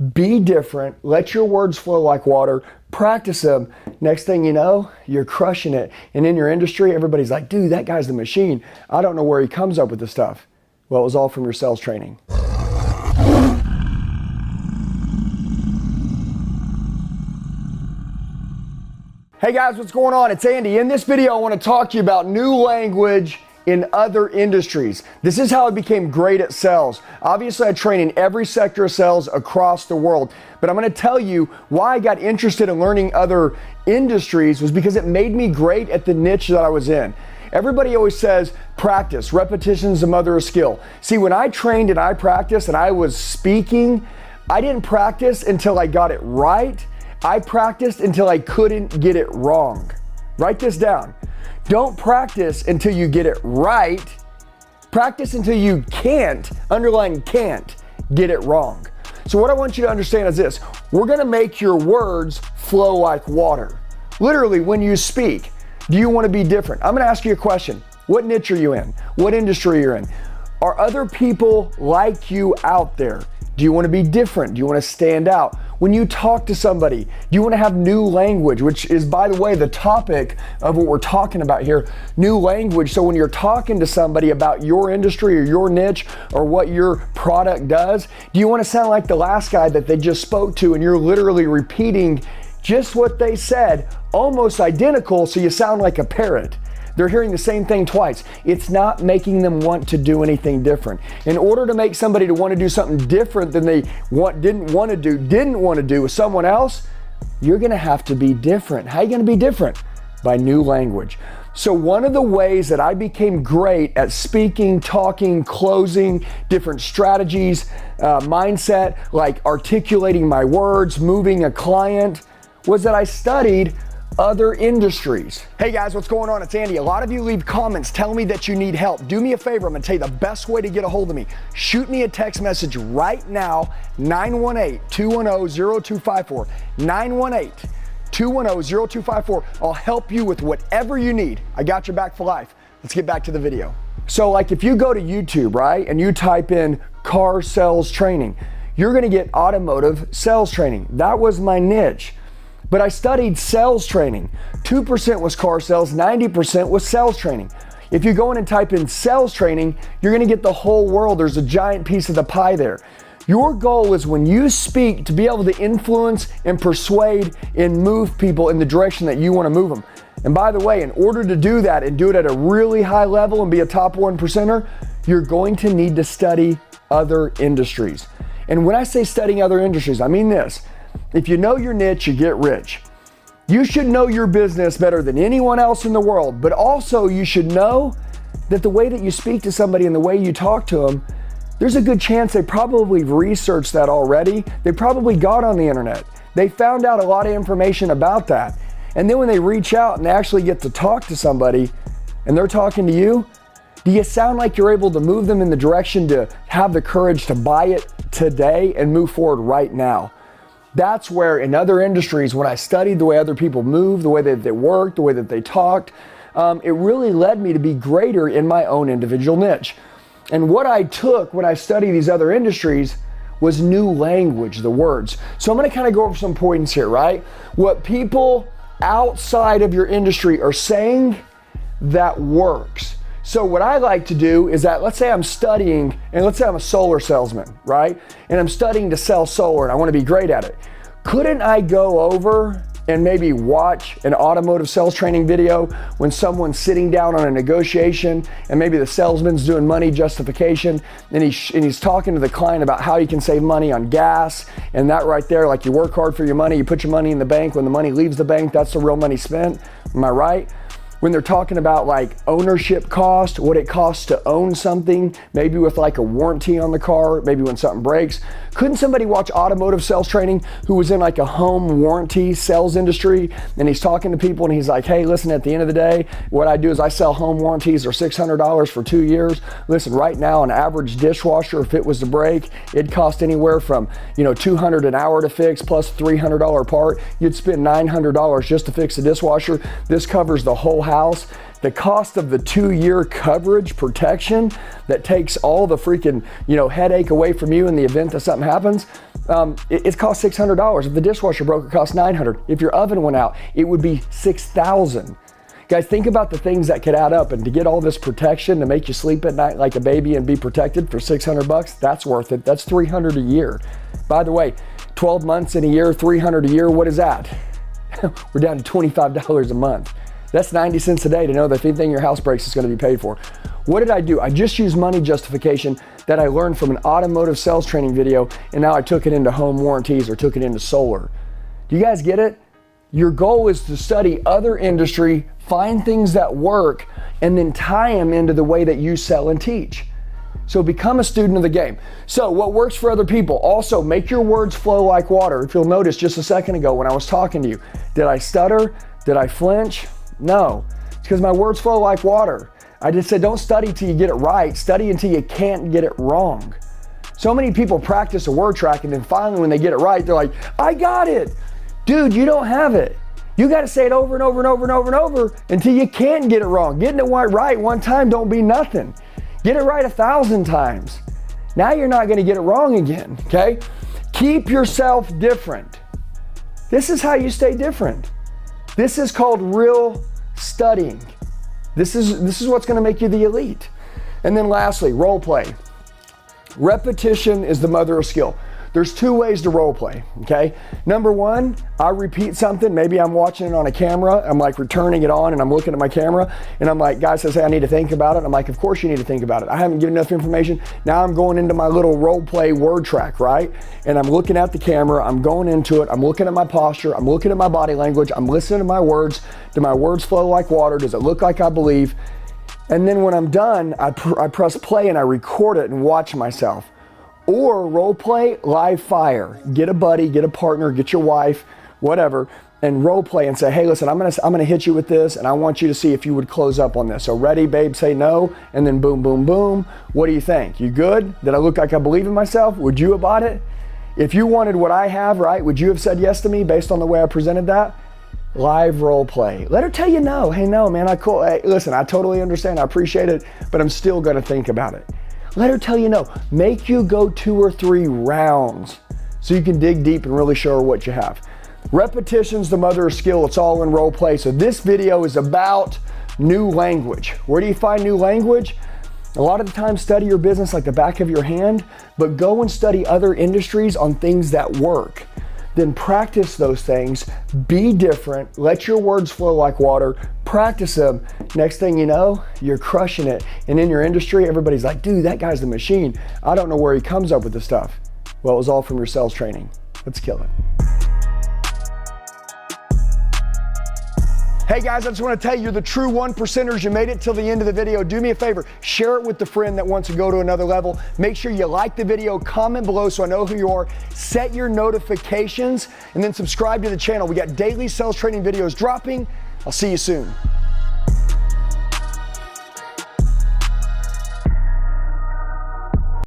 Be different. Let your words flow like water. Practice them. Next thing you know, you're crushing it. And in your industry, everybody's like, dude, that guy's the machine. I don't know where he comes up with this stuff. Well, it was all from your sales training. Hey guys, what's going on? It's Andy. In this video, I want to talk to you about new language in other industries. This is how I became great at sales. Obviously, I train in every sector of sales across the world, but I'm going to tell you why I got interested in learning other industries was because it made me great at the niche that I was in. Everybody always says practice, repetition's the mother of skill. See, when I trained and I practiced and I was speaking, I didn't practice until I got it right. I practiced until I couldn't get it wrong. Write this down. Don't practice until you get it right. Practice until you can't, underline can't, get it wrong. So what I want you to understand is this. We're gonna make your words flow like water. Literally, when you speak, do you wanna be different? I'm gonna ask you a question. What niche are you in? What industry you're in? Are other people like you out there? Do you wanna be different? Do you wanna stand out? When you talk to somebody, do you want to have new language, which is, by the way, the topic of what we're talking about here, new language. So when you're talking to somebody about your industry or your niche or what your product does, do you want to sound like the last guy that they just spoke to and you're literally repeating just what they said, almost identical, so you sound like a parrot? They're hearing the same thing twice. It's not making them want to do anything different. In order to make somebody to want to do something different than they didn't want to do with someone else, you're going to have to be different. How are you going to be different? By new language. So one of the ways that I became great at speaking, talking, closing, different strategies, mindset, like articulating my words, moving a client, was that I studied other industries. Hey guys, what's going on? It's Andy. A lot of you leave comments telling me that you need help. Do me a favor. I'm gonna tell you the best way to get a hold of me. Shoot me a text message right now, 918-210-0254. 918-210-0254. I'll help you with whatever you need. I got your back for life. Let's get back to the video. So like if you go to YouTube, right, and you type in car sales training, you're gonna get automotive sales training. That was my niche. But I studied sales training. 2% was car sales, 90% was sales training. If you go in and type in sales training, you're gonna get the whole world. There's a giant piece of the pie there. Your goal is when you speak to be able to influence and persuade and move people in the direction that you wanna move them. And by the way, in order to do that and do it at a really high level and be a top 1%er, you're going to need to study other industries. And when I say studying other industries, I mean this. If you know your niche, you get rich. You should know your business better than anyone else in the world, but also you should know that the way that you speak to somebody and the way you talk to them, there's a good chance they probably researched that already. They probably got on the internet. They found out a lot of information about that. And then when they reach out and they actually get to talk to somebody and they're talking to you, do you sound like you're able to move them in the direction to have the courage to buy it today and move forward right now? That's where in other industries, when I studied the way other people moved, the way that they worked, the way that they talked, it really led me to be greater in my own individual niche. And what I took when I studied these other industries was new language, the words. So I'm gonna kind of go over some points here, right? What people outside of your industry are saying that works. So what I like to do is that, let's say I'm studying, and let's say I'm a solar salesman, right? And I'm studying to sell solar and I want to be great at it. Couldn't I go over and maybe watch an automotive sales training video when someone's sitting down on a negotiation and maybe the salesman's doing money justification and he's talking to the client about how you can save money on gas, and that right there, like you work hard for your money, you put your money in the bank, when the money leaves the bank, that's the real money spent. Am I right? When they're talking about like ownership cost, what it costs to own something, maybe with like a warranty on the car, maybe when something breaks. Couldn't somebody watch automotive sales training who was in like a home warranty sales industry and he's talking to people and he's like, hey, listen, at the end of the day, what I do is I sell home warranties. They're $600 for 2 years. Listen, right now, an average dishwasher, if it was to break, it'd cost anywhere from, $200 an hour to fix plus $300 part. You'd spend $900 just to fix the dishwasher. This covers the whole house. The cost of the 2-year coverage protection that takes all the freaking, headache away from you in the event that something happens, It costs $600. If the dishwasher broke, it costs $900. If your oven went out, it would be $6,000. Guys, think about the things that could add up, and to get all this protection to make you sleep at night like a baby and be protected for $600, that's worth it. That's $300 a year. By the way, 12 months in a year, $300 a year, what is that? We're down to $25 a month. That's 90 cents a day to know that if anything your house breaks, it's going to be paid for. What did I do? I just used money justification that I learned from an automotive sales training video, and now I took it into home warranties or took it into solar. Do you guys get it? Your goal is to study other industry, find things that work, and then tie them into the way that you sell and teach. So become a student of the game. So what works for other people? Also, make your words flow like water. If you'll notice just a second ago when I was talking to you, did I stutter? Did I flinch? No, it's because my words flow like water. I just said, don't study till you get it right. Study until you can't get it wrong. So many people practice a word track, and then finally when they get it right, they're like, I got it. Dude, you don't have it. You got to say it over and over and over and over and over until you can't get it wrong. Getting it right one time don't be nothing. Get it right 1,000 times. Now you're not going to get it wrong again, okay? Keep yourself different. This is how you stay different. This is called real studying. This is what's going to make you the elite. And then lastly, role play. Repetition is the mother of skill. There's two ways to role play, okay? Number one, I repeat something. Maybe I'm watching it on a camera. I'm like returning it on and I'm looking at my camera and I'm like, guy says, hey, I need to think about it. I'm like, of course you need to think about it. I haven't given enough information. Now I'm going into my little role play word track, right? And I'm looking at the camera. I'm going into it. I'm looking at my posture. I'm looking at my body language. I'm listening to my words. Do my words flow like water? Does it look like I believe? And then when I'm done, I press play and I record it and watch myself. Or role play, live fire. Get a buddy, get a partner, get your wife, whatever, and role play and say, hey, listen, I'm gonna hit you with this, and I want you to see if you would close up on this. So ready, babe, say no, and then boom, boom, boom. What do you think? You good? Did I look like I believe in myself? Would you have bought it? If you wanted what I have, right, would you have said yes to me based on the way I presented that? Live role play. Let her tell you no. Hey, no, man, hey, listen, I totally understand, I appreciate it, but I'm still gonna think about it. Let her tell you no. Make you go 2 or 3 rounds so you can dig deep and really show her what you have. Repetition's the mother of skill. It's all in role play. So this video is about new language. Where do you find new language? A lot of the time, study your business like the back of your hand, but go and study other industries on things that work. Then practice those things, be different, let your words flow like water, practice them. Next thing you know, you're crushing it. And in your industry, everybody's like, dude, that guy's the machine. I don't know where he comes up with this stuff. Well, it was all from your sales training. Let's kill it. Hey guys, I just want to tell you, you're the true 1%ers. You made it till the end of the video. Do me a favor, share it with the friend that wants to go to another level. Make sure you like the video, comment below so I know who you are, set your notifications, and then subscribe to the channel. We got daily sales training videos dropping. I'll see you soon.